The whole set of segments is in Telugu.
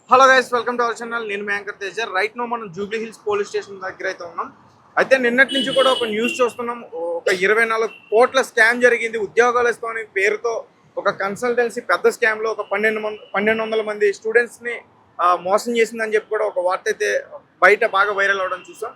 Hello guys, welcome to our channel. నేను మీ యాంకర్ తేజ. రైట్ నో మనం జూబ్లీ హిల్స్ పోలీస్ స్టేషన్ దగ్గర అయితే ఉన్నాం. అయితే నిన్నటి నుంచి కూడా ఒక న్యూస్ చూస్తున్నాం. ఒక 24 కోట్ల స్కామ్ జరిగింది ఉద్యోగాలు ఇస్తామని పేరుతో. ఒక కన్సల్టెన్సీ పెద్ద స్కామ్లో ఒక 1200 మంది స్టూడెంట్స్ని మోసం చేసిందని చెప్పి కూడా ఒక వార్త అయితే బయట బాగా వైరల్ అవ్వడం చూసాం.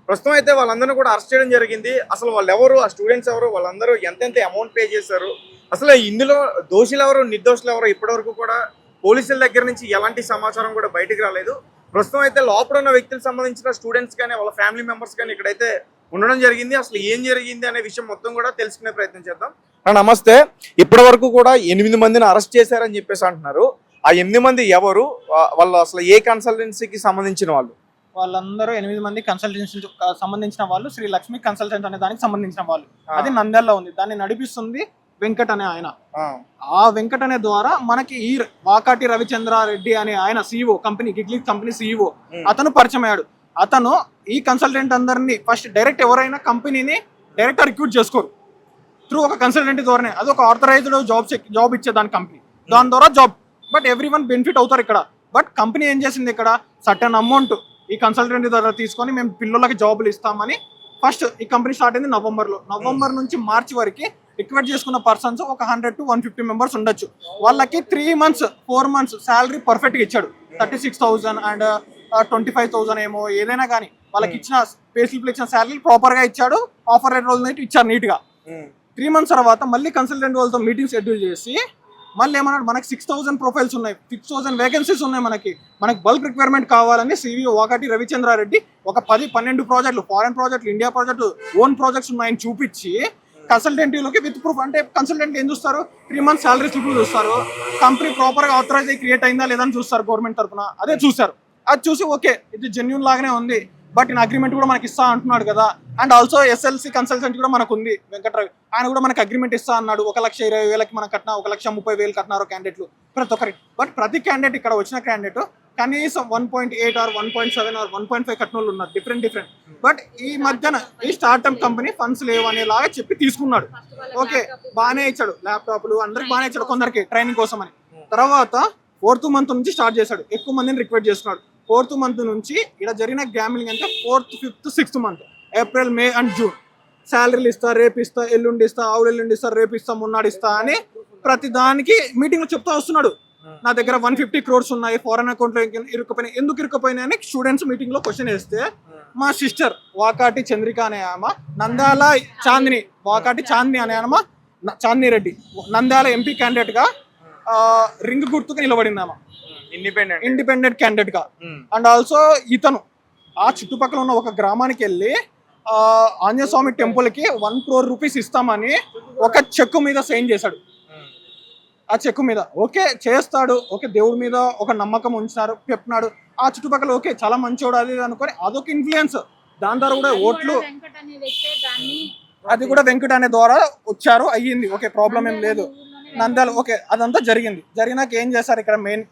ప్రస్తుతం అయితే వాళ్ళందరినీ కూడా అరెస్ట్ చేయడం జరిగింది. అసలు వాళ్ళు ఎవరు, ఆ స్టూడెంట్స్ ఎవరు, వాళ్ళందరూ ఎంతెంత అమౌంట్ పే చేశారు, అసలు ఇందులో దోషులు ఎవరు, నిర్దోషులు ఎవరు ఇప్పటివరకు కూడా పోలీసుల దగ్గర నుంచి ఎలాంటి సమాచారం కూడా బయటకు రాలేదు. ప్రస్తుతం అయితే లోపల ఉన్న వ్యక్తులకు సంబంధించిన స్టూడెంట్స్ కానీ వాళ్ళ ఫ్యామిలీ మెంబర్స్ కానీ ఇక్కడైతే ఉండడం జరిగింది. అసలు ఏం జరిగింది అనే విషయం మొత్తం కూడా తెలుసుకునే ప్రయత్నం చేద్దాం. నమస్తే. ఇప్పటి వరకు కూడా 8 మందిని అరెస్ట్ చేశారని చెప్పేసి అంటున్నారు. ఆ 8 మంది ఎవరు, వాళ్ళు అసలు ఏ కన్సల్టెన్సీకి సంబంధించిన వాళ్ళు? వాళ్ళందరూ 8 మంది కన్సల్టెన్సీ సంబంధించిన వాళ్ళు. శ్రీ లక్ష్మి కన్సల్టెంట్ అనే దానికి సంబంధించిన వాళ్ళు. అది నంద్యాలలో ఉంది. దాన్ని నడిపిస్తుంది వెంకట్ అనే ఆయన. ఆ వెంకట్ అనే ద్వారా మనకి ఈ వాకాటి రవిచంద్రారెడ్డి అనే ఆయన CEO కంపెనీ, గిగ్లీ కంపెనీ CEO, అతను పరిచయం అయ్యాడు. అతను ఈ కన్సల్టెంట్ అందరినీ ఫస్ట్ డైరెక్ట్ ఎవరైనా కంపెనీని డైరెక్ట్ రిక్రూట్ చేసుకోరు, త్రూ ఒక కన్సల్టెంట్ ద్వారానే. అది ఒక ఆథరైజ్డ్ జాబ్ ఇచ్చేదాని కంపెనీ, దాని ద్వారా job. But every one benefit అవుతారు ఇక్కడ. బట్ కంపెనీ ఏం చేసింది, ఇక్కడ సర్టన్ అమౌంట్ ఈ కన్సల్టెంట్ ద్వారా తీసుకొని మేము పిల్లలకి జాబులు ఇస్తామని ఫస్ట్ ఈ కంపెనీ స్టార్ట్ అయింది నవంబర్ నుంచి మార్చి వరకు రిక్వెస్ట్ చేసుకున్న పర్సన్స్ ఒక 100 to 150 మెంబర్స్ ఉండొచ్చు. వాళ్ళకి 3 months 4 months శాలరీ పర్ఫెక్ట్గా ఇచ్చాడు. 36,000 అండ్ 25,000 ఏమో ఏదైనా కానీ వాళ్ళకి ఇచ్చిన పే స్లిప్లు ఇచ్చిన శాలరీ ప్రాపర్గా ఇచ్చాడు. ఆఫర్ లెటర్ రోజు నైట్ ఇచ్చారు నీట్గా. 3 months తర్వాత మళ్ళీ కన్సల్టెంట్ వాళ్ళతో మీటింగ్ షెడ్యూల్ చేసి మళ్ళీ ఏమన్నాడు, మనకి 6,000 ప్రొఫైల్స్ ఉన్నాయి, 6,000 వేకెన్సీస్ ఉన్నాయి, మనకి బల్క్ రిక్వైర్మెంట్ కావాలని CEO వాకాటి రవిచంద్రారెడ్డి ఒక 10-12 ప్రాజెక్టులు, ఫారెన్ ప్రాజెక్టులు, ఇండియా ప్రాజెక్టులు, ఓన్ ప్రాజెక్ట్స్ ఉన్నాయని చూపించి కన్సల్టెంటీలోకి విత్ ప్రూఫ్. అంటే కన్సల్టెంట్ ఏం చూస్తారు, 3 months శాలరీ స్లిప్లు చూస్తారు, కంపెనీ ప్రాపర్గా ఆథరైజ్ అయ్యి క్రియేట్ అయిందా లేదని చూస్తారు గవర్నమెంట్ తరఫున. అదే చూసారు. అది చూసి ఓకే ఇది జెన్యూన్ లాగానే ఉంది, బట్ ఇన్ అగ్రిమెంట్ కూడా మనకి ఇస్తా అంటున్నాడు కదా. అండ్ ఆల్సో SLC కన్సల్టెంట్ కూడా మనకు ఉంది వెంకట్రావు, ఆయన కూడా మనకి అగ్రిమెంట్ ఇస్తా అన్నాడు. 1,20,000 మనం కట్టినా, 1,30,000 కట్టినారు క్యాండిడేట్లు ప్రతి ఒక్కరికి. బట్ ప్రతి క్యాండిడేట్, ఇక్కడ వచ్చిన క్యాండిడేట్ కనీసం 1.8 or 1.7 or 1.5 కట్టిన వాళ్ళు ఉన్నారు, డిఫరెంట్. బట్ ఈ మధ్యన ఈ స్టార్ట్అప్ కంపెనీ ఫండ్స్ లేవు అనేలాగా చెప్పి తీసుకున్నాడు. ఓకే బాగానే ఇచ్చాడు, ల్యాప్టాప్లు అందరికి బాగానే ఇచ్చాడు, కొందరికి ట్రైనింగ్ కోసం అని. తర్వాత 4th month నుంచి స్టార్ట్ చేశాడు, ఎక్కువ మందిని రిక్వెస్ట్ చేస్తున్నాడు. 4th month నుంచి ఇలా జరిగిన గ్యామ్లింగ్ అంటే 4th, 5th, 6th month, April, May and June శాలరీలు ఇస్తా, రేపు ఇస్తా, ఎల్లుండి ఇస్తా, ఎల్లుండి ఇస్తా, రేపు ఇస్తా, మొన్నాడు ఇస్తా అని ప్రతి దానికి మీటింగ్లో చెప్తా వస్తున్నాడు. నా దగ్గర 150 crores ఉన్నాయి, ఫారెన్ అకౌంట్లో ఇరుక్కుపోయినాయి. ఎందుకు ఇరుక్కుపోయినాయి అని స్టూడెంట్స్ మీటింగ్లో క్వశ్చన్ వేస్తే మా సిస్టర్ వాకాటి చంద్రిక అనే ఆమె, నంద్యాల చాందిని, వాకాటి చాందిని అనే ఆమె, చాందిని రెడ్డి నంద్యాల MP క్యాండిడేట్గా రింగ్ గుర్తుకు నిలబడింది ఆమె, ఇండిపెండెంట్ క్యాండిడేట్ గా. అండ్ ఆల్సో ఇతను ఆ చుట్టుపక్కల ఉన్న ఒక గ్రామానికి వెళ్ళి ఆంజనేయ స్వామి టెంపుల్ కి 1 crore rupees ఇస్తామని ఒక చెక్కు మీద సైన్ చేశాడు. ఆ చెక్కు మీద ఓకే చేస్తాడు, ఓకే దేవుడి మీద ఒక నమ్మకం ఉంచినారు, చెప్పినాడు. ఆ చుట్టుపక్కల ఓకే చాలా మంచోడు అది అనుకొని అదొక ఇన్ఫ్లుయెన్స్. దాని ద్వారా కూడా ఓట్లు, అది కూడా వెంకట అనే ద్వారా వచ్చారు, అయ్యింది. ఓకే ప్రాబ్లం ఏం లేదు, నంద్యాల ఓకే అదంతా జరిగింది. జరిగినాక ఏం చేస్తారు, ఇక్కడ మెయిన్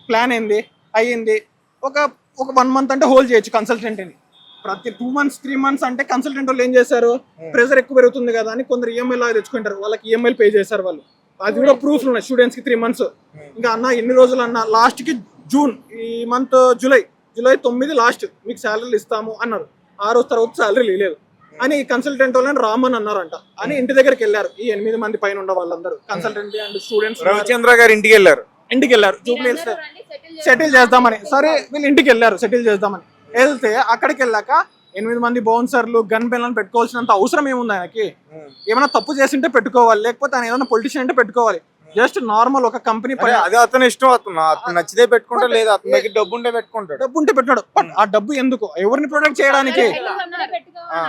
ప్లాన్ ఏంది, అయ్యింది. ఒక 1 month అంటే హోల్డ్ చేయొచ్చు కన్సల్టెంట్ని. ప్రతి 2 months 3 months అంటే కన్సల్టెంట్ వాళ్ళు ఏం చేశారు, ప్రెజర్ ఎక్కువ పెరుగుతుంది కదా అని కొందరు EMI లాగా తెచ్చుకుంటారు, వాళ్ళకి EMI పే చేశారు వాళ్ళు. అది కూడా ప్రూఫ్లు ఉన్నాయి స్టూడెంట్స్కి. 3 months ఇంకా అన్న ఎన్ని రోజులు అన్న, లాస్ట్కి జూన్, ఈ మంత్ జూలై 9 లాస్ట్ మీకు శాలరీలు ఇస్తాము అన్నారు. 6 రోజు తర్వాత శాలరీ లేదు అని కన్సల్టెంట్ వాళ్ళని రామన్ అన్నారంట అని ఇంటి దగ్గరికి వెళ్ళారు. ఈ 8 మంది పైన ఉన్న వాళ్ళందరూ కన్సల్టెంట్ అండ్ స్టూడెంట్స్ రవిచంద్ర గారు ఇంటికి వెళ్ళారు జూబ్లీ హిల్స్ సెటిల్ చేద్దామని. సరే వీళ్ళు ఇంటికి వెళ్ళారు సెటిల్ చేద్దామని. వెళ్తే అక్కడికి వెళ్ళాక 8 మంది బౌన్సర్లు, గన్ బెల్లను పెట్టుకోవాల్సినంత అవసరం ఏముంది ఆయనకి? ఏమైనా తప్పు చేసింటే పెట్టుకోవాలి, లేకపోతే ఆయన ఏదైనా పొలిటీషియన్ అంటే పెట్టుకోవాలి. జస్ట్ నార్మల్ ఒక కంపెనీ అదే అతను ఇష్టం, అతను నచ్చితే పెట్టుకుంటాడు, లేదా అతని దగ్గర డబ్బు ఉంటే పెట్టినాడు. బట్ ఆ డబ్బు ఎందుకు, ఎవరిని ప్రొటెక్ట్ చేయడానికి?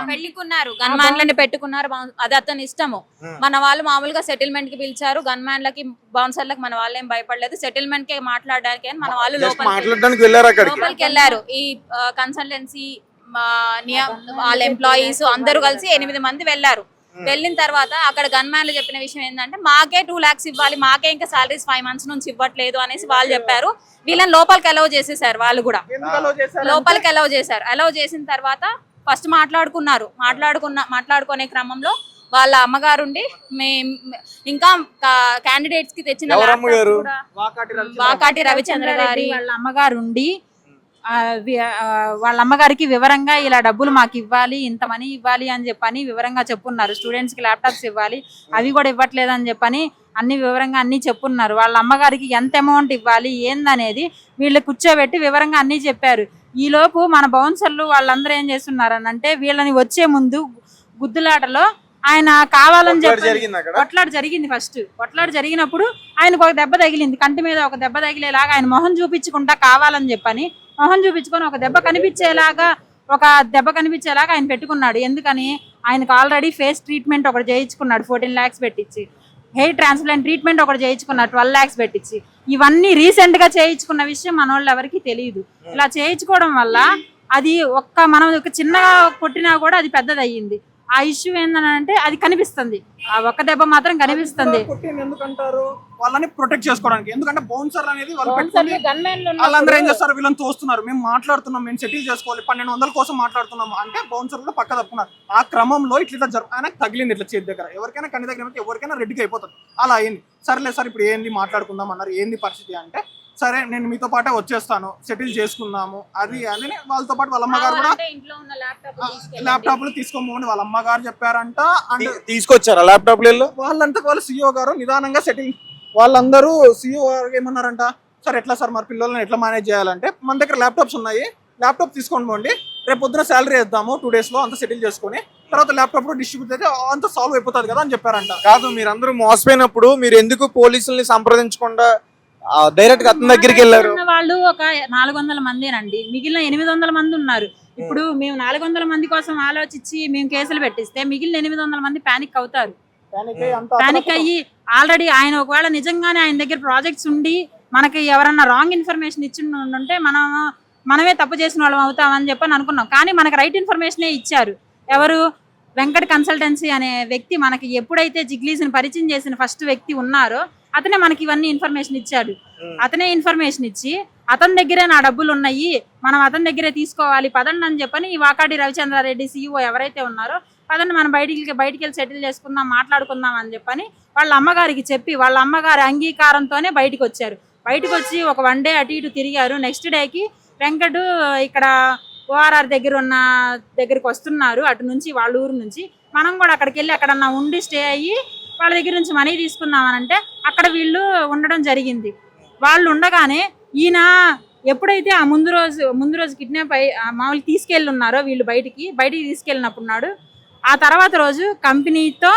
పెట్టుకున్నారు, గన్ మ్యాన్లని పెట్టుకున్నారు, అది అతని ఇష్టము. మన వాళ్ళు మామూలుగా సెటిల్మెంట్ కి పిలిచారు, గన్ మ్యాన్లకి బౌన్సర్లకు మన వాళ్ళు ఏం భయపడలేదు, సెటిల్మెంట్ కి మాట్లాడడానికి అని మన వాళ్ళు లోపలికి వెళ్ళారు. ఈ కన్సల్టెన్సీ వాళ్ళ ఎంప్లాయీస్ అందరూ కలిసి 8 మంది వెళ్ళారు. వెళ్ళిన తర్వాత అక్కడ గన్ మ్యాన్లు చెప్పిన విషయం ఏంటంటే మాకే 2 lakhs ఇవ్వాలి, మాకే ఇంకా సాలరీస్ 5 months నుంచి ఇవ్వట్లేదు అనేసి వాళ్ళు చెప్పారు. వీళ్ళని లోపలికి అలౌ చేసేసారు. వాళ్ళు కూడా లోపలికి అలౌ చేశారు. అలౌ చేసిన తర్వాత ఫస్ట్ మాట్లాడుకునే క్రమంలో వాళ్ళ అమ్మగారుండి ఇంకా క్యాండిడేట్స్ కి తెచ్చిన ఎవరమ్మ laptops గారు? కూడా వాకాటి వాకాటి రవిచంద్ర గారి వాళ్ళ అమ్మగారు ఉండి వాళ్ళ అమ్మగారికి వివరంగా ఇలా డబ్బులు మాకు ఇవ్వాలి, ఇంత మనీ ఇవ్వాలి అని చెప్పని వివరంగా చెప్పున్నారు. స్టూడెంట్స్ కి ల్యాప్టాప్స్ ఇవ్వాలి, అవి కూడా ఇవ్వట్లేదు అని చెప్పని అన్ని వివరంగా అన్ని చెప్పున్నారు. వాళ్ళ అమ్మగారికి ఎంత అమౌంట్ ఇవ్వాలి ఏందనేది వీళ్ళు కూర్చోబెట్టి వివరంగా అన్ని చెప్పారు. ఈ లోపు మన బౌన్సర్లు వాళ్ళందరూ ఏం చేస్తున్నారు అని అంటే వీళ్ళని వచ్చే ముందు గుద్దులాటలో ఆయన కావాలని చెప్పి జరిగింది అక్కడ కొట్లాట జరిగింది. ఫస్ట్ కొట్లాట జరిగినప్పుడు ఆయనకు ఒక దెబ్బ తగిలింది, కంటి మీద ఒక దెబ్బ తగిలేలాగా ఆయన మొహం చూపించుకుంటా కావాలని చెప్పని మొహం చూపించుకొని ఒక దెబ్బ కనిపించేలాగా ఆయన పెట్టుకున్నాడు. ఎందుకని ఆయనకు ఆల్రెడీ ఫేస్ ట్రీట్మెంట్ ఒకటి చేయించుకున్నాడు 14 lakhs పెట్టించి, హెయిర్ ట్రాన్స్ప్లాంట్ ట్రీట్మెంట్ ఒకటి చేయించుకున్నాడు 12 lakhs పెట్టించి. ఇవన్నీ రీసెంట్ గా చేయించుకున్న విషయం మన వాళ్ళు ఎవరికి తెలియదు. ఇలా చేయించుకోవడం వల్ల అది మనం ఒక చిన్నగా కొట్టినా కూడా అది పెద్దది అయ్యింది. ఆ ఇష్యూ ఏంటంటే అది కనిపిస్తుంది, ఆ ఒక్క దెబ్బ మాత్రం కనిపిస్తుంది. ఎందుకంటారు వాళ్ళని ప్రొటెక్ట్ చేసుకోవడానికి. ఎందుకంటే బౌన్సర్ అనేది వాళ్ళు బౌన్సర్లు పెట్టుకొని గన్మెన్లు వాళ్ళందరూ ఏం చేస్తారు, వీళ్ళని తోస్తున్నారు, మేము మాట్లాడుతున్నాం, మేము సెటిల్ చేసుకోవాలి, 1200 కోసం మాట్లాడుతున్నాము అంటే బౌన్సర్ కూడా పక్క తప్పుకున్నారు. ఆ క్రమంలో ఇట్లా ఆయన తగిలింది ఇట్లా చేతి దగ్గర, ఎవరికైనా కన్ను దగ్గర ఎవరికైనా రెడ్డికి అయిపోతుంది. అలా అయింది. సరేలే సార్ ఇప్పుడు ఏంది మాట్లాడుకుందాం అన్నారు. ఏంది పరిస్థితి అంటే సరే నేను మీతో పాటే వచ్చేస్తాను, సెటిల్ చేసుకుందాము అది అని వాళ్ళతో పాటు వాళ్ళ అమ్మగారు కూడా ఇంట్లో ఉన్న ల్యాప్టాప్లు తీసుకోమని వాళ్ళ అమ్మగారు చెప్పారంట. అండ్ తీసుకొచ్చారా ల్యాప్టాప్ వాళ్ళంతా వాళ్ళ సీఈఓ గారు నిదానంగా సెటిల్, వాళ్ళందరూ సీఈఓ గారు ఏమన్నారంట, సార్ ఎట్లా సార్ మరి పిల్లల్ని ఎట్లా మేనేజ్ చేయాలంటే మన దగ్గర ల్యాప్టాప్స్ ఉన్నాయి, ల్యాప్టాప్ తీసుకొని పోండి, రేపు పొద్దున శాలరీ వేద్దాము 2 days లో అంతా సెటిల్ చేసుకుని తర్వాత ల్యాప్టాప్ కూడా డిస్ట్రిబ్యూట్ అయితే అంత సాల్వ్ అయిపోతుంది కదా అని చెప్పారంట. కాదు, మీరందరూ మోసపోయినప్పుడు మీరు ఎందుకు పోలీసుల్ని సంప్రదించకుండా డైరెక్ట్ గా అతని దగ్గరికి వెళ్ళారు? వాళ్ళు ఒక 400 మందేనండి, మిగిలిన 800 మంది ఉన్నారు. ఇప్పుడు మేము 400 మంది కోసం ఆలోచించి మేము కేసులు పెట్టిస్తే మిగిలిన 800 మంది పానిక్ అవుతారు. పానిక్ అయ్యి ఆల్రెడీ ఆయన ఒకవేళ నిజంగానే ఆయన దగ్గర ప్రాజెక్ట్స్ ఉండి మనకి ఎవరన్నా రాంగ్ ఇన్ఫర్మేషన్ ఇచ్చి ఉంటే మనమే తప్పు చేసిన వాళ్ళం అవుతామని చెప్పని అనుకున్నాం. కానీ మనకు రైట్ ఇన్ఫర్మేషనే ఇచ్చారు. ఎవరు? వెంకట్ కన్సల్టెన్సీ అనే వ్యక్తి మనకి ఎప్పుడైతే జిగ్లీస్ని పరిచయం చేసిన ఫస్ట్ వ్యక్తి ఉన్నారో అతనే మనకి ఇవన్నీ ఇన్ఫర్మేషన్ ఇచ్చాడు. అతనే ఇన్ఫర్మేషన్ ఇచ్చి అతని దగ్గరే నా డబ్బులు ఉన్నాయి, మనం అతని దగ్గరే తీసుకోవాలి పదండి అని చెప్పని ఈ వాకాటి రవిచంద్రారెడ్డి సీఈఓ ఎవరైతే ఉన్నారో పదండి మనం బయటికి వెళ్ళి సెటిల్ చేసుకుందాం, మాట్లాడుకుందాం అని చెప్పని వాళ్ళ అమ్మగారికి చెప్పి వాళ్ళ అమ్మగారి అంగీకారంతోనే బయటకు వచ్చారు. బయటకు వచ్చి ఒక 1 day అటు ఇటు తిరిగారు. నెక్స్ట్ డేకి వెంకట్ ఇక్కడ ఓఆర్ఆర్ దగ్గరికి వస్తున్నారు అటు నుంచి, వాళ్ళ ఊరు నుంచి. మనం కూడా అక్కడికి వెళ్ళి అక్కడన్నా ఉండి స్టే అయ్యి వాళ్ళ దగ్గర నుంచి మనీ తీసుకుందామని అంటే అక్కడ వీళ్ళు ఉండడం జరిగింది. వాళ్ళు ఉండగానే ఈయన ఎప్పుడైతే ఆ ముందు రోజు కిడ్నాప్ అయ్యి మామూలు తీసుకెళ్ళి ఉన్నారో వీళ్ళు బయటికి తీసుకెళ్ళినప్పుడున్నాడు. ఆ తర్వాత రోజు కంపెనీతో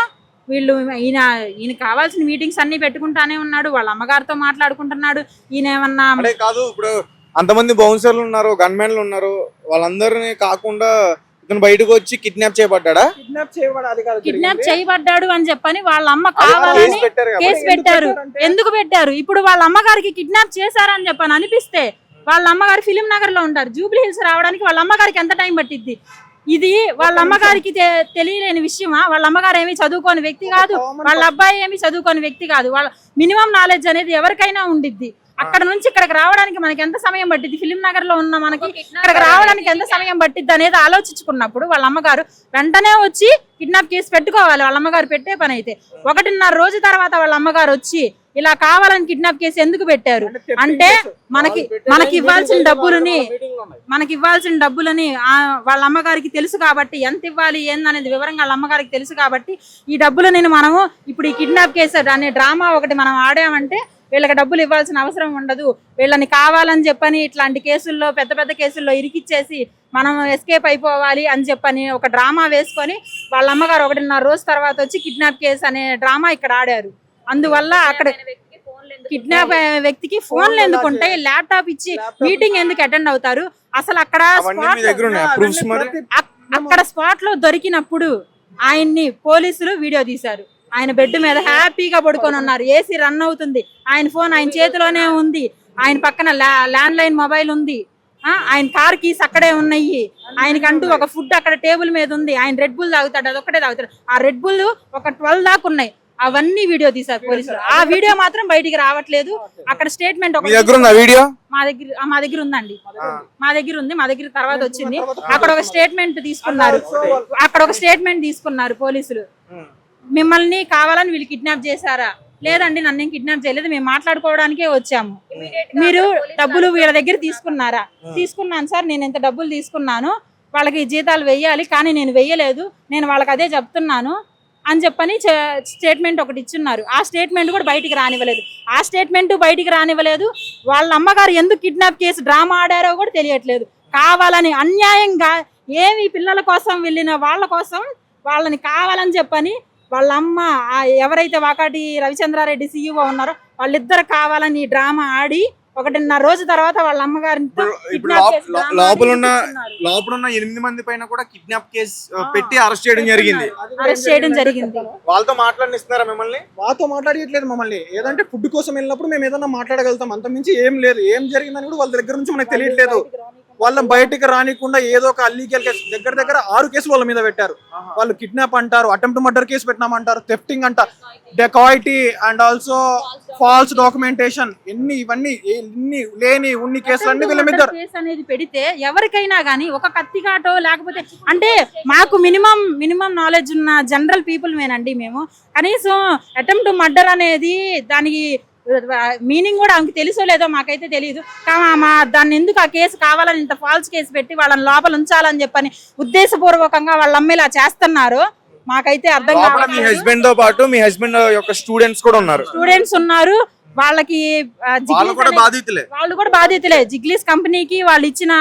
వీళ్ళు ఈయన కావాల్సిన మీటింగ్స్ అన్ని పెట్టుకుంటానే ఉన్నాడు, వాళ్ళ అమ్మగారితో మాట్లాడుకుంటున్నాడు. ఈయన ఏమన్నా కాదు, ఇప్పుడు అంతమంది బౌన్సర్లు ఉన్నారు, గన్మెన్లు ఉన్నారు, వాళ్ళందరినీ కాకుండా ఇతను బయటకు వచ్చి కిడ్నాప్ చేయబడ్డా? కిడ్నాప్ చేయబడ్డాడు అని చెప్పని వాళ్ళ అమ్మ కావాలని కేసు పెట్టారు. ఎందుకు పెట్టారు? ఇప్పుడు వాళ్ళ అమ్మగారికి కిడ్నాప్ చేశారని చెప్పని అనిపిస్తే వాళ్ళ అమ్మగారు ఫిలిం నగర్ లో ఉంటారు, జూబ్లీ హిల్స్ రావడానికి వాళ్ళ అమ్మగారికి ఎంత టైం పట్టిద్ది? ఇది వాళ్ళ అమ్మగారికి తెలియలేని విషయమా? వాళ్ళ అమ్మగారు ఏమి చదువుకోని వ్యక్తి కాదు, వాళ్ళ అబ్బాయి ఏమి చదువుకోని వ్యక్తి కాదు. వాళ్ళ మినిమం నాలెడ్జ్ అనేది ఎవరికైనా ఉండిద్ది. అక్కడ నుంచి ఇక్కడికి రావడానికి మనకి ఎంత సమయం పట్టింది? ఫిలిం నగర్ లో ఉన్న మనకి ఇక్కడికి రావడానికి ఎంత సమయం పట్టిద్ది అనేది ఆలోచించుకున్నప్పుడు వాళ్ళ అమ్మగారు వెంటనే వచ్చి కిడ్నాప్ కేసు పెట్టుకోవాలి. వాళ్ళ అమ్మగారు పెట్టే పని అయితే 1.5 రోజు తర్వాత వాళ్ళ అమ్మగారు వచ్చి ఇలా కావాలని కిడ్నాప్ కేసు ఎందుకు పెట్టారు అంటే మనకి ఇవ్వాల్సిన డబ్బులని వాళ్ళ అమ్మగారికి తెలుసు కాబట్టి, ఎంత ఇవ్వాలి ఏందనేది వివరంగా వాళ్ళ అమ్మగారికి తెలుసు కాబట్టి ఈ డబ్బులని మనము ఇప్పుడు ఈ కిడ్నాప్ కేసు అనే డ్రామా ఒకటి మనం ఆడామంటే వీళ్ళకి డబ్బులు ఇవ్వాల్సిన అవసరం ఉండదు, వీళ్ళని కావాలని చెప్పని ఇట్లాంటి కేసుల్లో పెద్ద కేసుల్లో ఇరికిచ్చేసి మనం ఎస్కేప్ అయిపోవాలి అని చెప్పని ఒక డ్రామా వేసుకొని వాళ్ళ అమ్మగారు 1.5 రోజు తర్వాత వచ్చి కిడ్నాప్ కేసు అనే డ్రామా ఇక్కడ ఆడారు. అందువల్ల అక్కడ కిడ్నాప్ వ్యక్తికి ఫోన్లు ఎందుకుంటే ల్యాప్టాప్ ఇచ్చి మీటింగ్ ఎందుకు అటెండ్ అవుతారు? అసలు అక్కడ స్పాట్ లో దొరికినప్పుడు ఆయన్ని పోలీసులు వీడియో తీశారు. ఆయన బెడ్ మీద హ్యాపీగా పడుకొని ఉన్నారు, ఏసీ రన్ అవుతుంది, ఆయన ఫోన్ ఆయన చేతిలోనే ఉంది, ఆయన పక్కన ల్యాండ్ లైన్ మొబైల్ ఉంది, ఆయన కార్ కీస్ అక్కడే ఉన్నాయి, ఆయనకంటూ ఒక ఫుడ్ అక్కడ టేబుల్ మీద ఉంది, ఆయన రెడ్ బుల్ తాగుతాడు, అదొక్కటే తాగుతాడు. ఆ రెడ్ బుల్ ఒక 12 దాకా ఉన్నాయి, అవన్నీ వీడియో తీశారు పోలీసులు. ఆ వీడియో మాత్రం బయటికి రావట్లేదు. అక్కడ స్టేట్మెంట్ మా దగ్గర ఉందండి, మా దగ్గర తర్వాత వచ్చింది. అక్కడ ఒక స్టేట్మెంట్ తీసుకున్నారు పోలీసులు. మిమ్మల్ని కావాలని వీళ్ళు కిడ్నాప్ చేశారా? లేదండి, నన్ను ఏం కిడ్నాప్ చేయలేదు, మేము మాట్లాడుకోవడానికే వచ్చాము. మీరు డబ్బులు వీళ్ళ దగ్గర తీసుకున్నారా? తీసుకున్నాను సార్, నేను ఇంత డబ్బులు తీసుకున్నాను, వాళ్ళకి జీతాలు వెయ్యాలి, కానీ నేను వెయ్యలేదు, నేను వాళ్ళకి అదే చెప్తున్నాను అని చెప్పని స్టేట్మెంట్ ఒకటి ఇచ్చున్నారు. ఆ స్టేట్మెంట్ కూడా బయటికి రానివ్వలేదు. ఆ స్టేట్మెంట్ బయటికి రానివ్వలేదు. వాళ్ళ అమ్మగారు ఎందుకు కిడ్నాప్ కేసు డ్రామా ఆడారో కూడా తెలియట్లేదు. కావాలని అన్యాయంగా ఏమి పిల్లల కోసం వెళ్ళిన వాళ్ళ కోసం వాళ్ళని కావాలని చెప్పని వాళ్ళ అమ్మ ఎవరైతే వాకాటి రవిచంద్రారెడ్డి సీఈఓ ఉన్నారో వాళ్ళిద్దరు కావాలని డ్రామా ఆడి 1.5 రోజు తర్వాత వాళ్ళ అమ్మగారితో లోపల 8 మంది పైన కూడా కిడ్నాప్ కేసు పెట్టి అరెస్ట్ చేయడం జరిగింది. వాళ్ళతో మాట్లాడిస్తున్నారా మిమ్మల్ని? వాళ్ళతో మాట్లాడట్లేదు మమ్మల్ని. ఏదంటే ఫుడ్ కోసం వెళ్ళినప్పుడు మేము ఏదన్నా మాట్లాడగలుగుతాం, అంత మించి ఏం లేదు. ఏం జరిగిందని కూడా వాళ్ళ దగ్గర నుంచి మనకు తెలియట్లేదు. వాళ్ళని బయటికి రానికుండా ఏదో ఒక అల్లీగల్ కేసు దగ్గర 6 కేసులు వాళ్ళ మీద పెట్టారు. వాళ్ళు కిడ్నాప్ అంటారు, అటెంప్ట్ మర్డర్ కేసు పెట్టినామంటారు, థెఫ్టింగ్ అంట, dacoity and also false documentation, ఇవన్నీ లేని ఉన్ని కేసులన్నీ వీళ్ళ మీద అనేది పెడితే ఎవరికైనా గానీ ఒక కత్తికాటో లేకపోతే అంటే మాకు మినిమం నాలెడ్జ్ ఉన్న జనరల్ పీపుల్ మేనండి మేము. కనీసం అటెంప్ట్ మర్డర్ అనేది దానికి మీనింగ్ కూడా ఆమెకి తెలుసో లేదో మాకైతే తెలియదు. దాన్ని ఎందుకు ఆ కేసు కావాలని ఇంత ఫాల్స్ కేసు పెట్టి వాళ్ళని లోపల ఉంచాలని చెప్పని ఉద్దేశపూర్వకంగా వాళ్ళ అమ్మ ఇలా చేస్తున్నారు మాకైతే అర్థం కాదు. మీ హస్బెండ్ తో పాటు మీ హస్బెండ్ యొక్క స్టూడెంట్స్ కూడా ఉన్నారు. వాళ్ళకి వాళ్ళు కూడా బాధితులే. జిగ్లీస్ కంపెనీకి వాళ్ళు ఇచ్చిన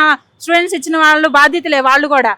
స్టూడెంట్స్ ఇచ్చిన వాళ్ళు బాధితులే. వాళ్ళు కూడా